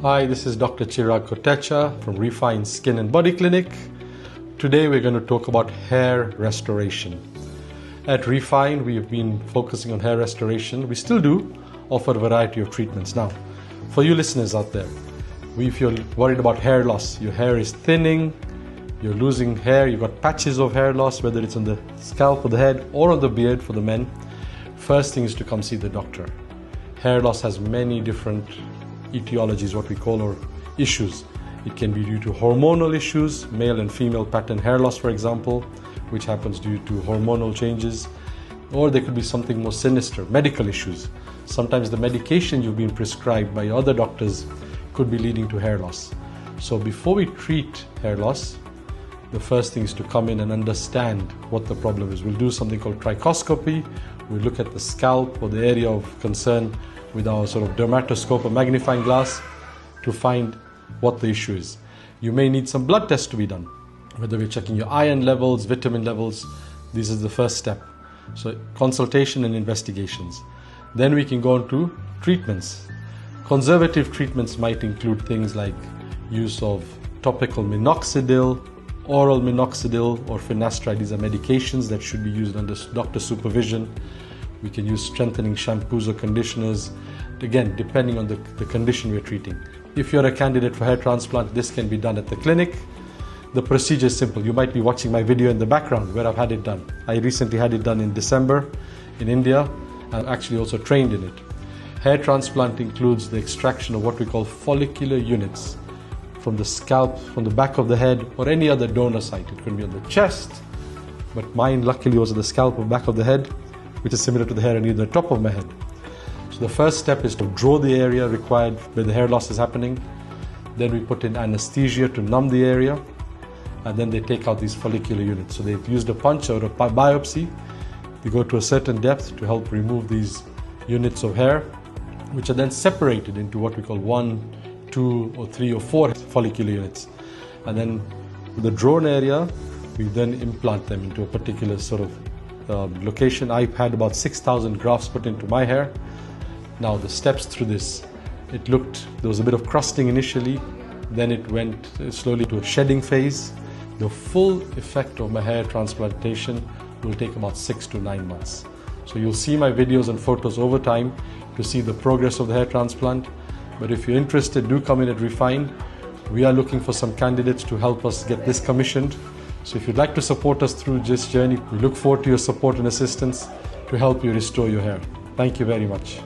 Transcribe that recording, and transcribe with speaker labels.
Speaker 1: Hi, this is Dr. Chirag from Refine Skin and Body Clinic. Today we're going to talk about hair restoration. At Refine, we have been focusing on hair restoration. We still do offer a variety of treatments. Now, for you listeners out there, if you're worried about hair loss, your hair is thinning, you're losing hair, you've got patches of hair loss, whether it's on the scalp or the head or on the beard for the men, first thing is to come see the doctor. Hair loss has many different etiologies, what we call, or issues. It can be due to hormonal issues, male and female pattern hair loss, for example, which happens due to hormonal changes, or there could be something more sinister, medical issues. Sometimes the medication you've been prescribed by other doctors could be leading to hair loss. So before we treat hair loss, the first thing is to come in and understand what the problem is. We'll do something called trichoscopy. We'll look at the scalp or the area of concern with our sort of dermatoscope or magnifying glass to find what the issue is. You may need some blood tests to be done, whether we're checking your iron levels, vitamin levels. This is the first step. So consultation and investigations. Then we can go on to treatments. Conservative treatments might include things like use of topical minoxidil, oral minoxidil, or finasteride. These are medications that should be used under doctor supervision. We can use strengthening shampoos or conditioners, again, depending on the condition we're treating. If you're a candidate for hair transplant, this can be done at the clinic. The procedure is simple. You might be watching my video in the background where I've had it done. I recently had it done in December in India, and actually also trained in it. Hair transplant includes the extraction of what we call follicular units from the scalp, from the back of the head, or any other donor site. It could be on the chest, but mine luckily was at the scalp or back of the head, which is similar to the hair on either top of my head. So the first step is to draw the area required where the hair loss is happening. Then we put in anesthesia to numb the area, and then they take out these follicular units. So they've used a punch or a biopsy. They go to a certain depth to help remove these units of hair, which are then separated into what we call 1, 2, or 3 or 4 follicular units. And then with the drawn area, we then implant them into a particular sort of location. I've had about 6,000 grafts put into my hair. Now the steps through this, there was a bit of crusting initially, then it went slowly to a shedding phase. The full effect of my hair transplantation will take about 6 to 9 months. So you'll see my videos and photos over time to see the progress of the hair transplant. But if you're interested, do come in at Refine. We are looking for some candidates to help us get this commissioned. So if you'd like to support us through this journey, we look forward to your support and assistance to help you restore your hair. Thank you very much.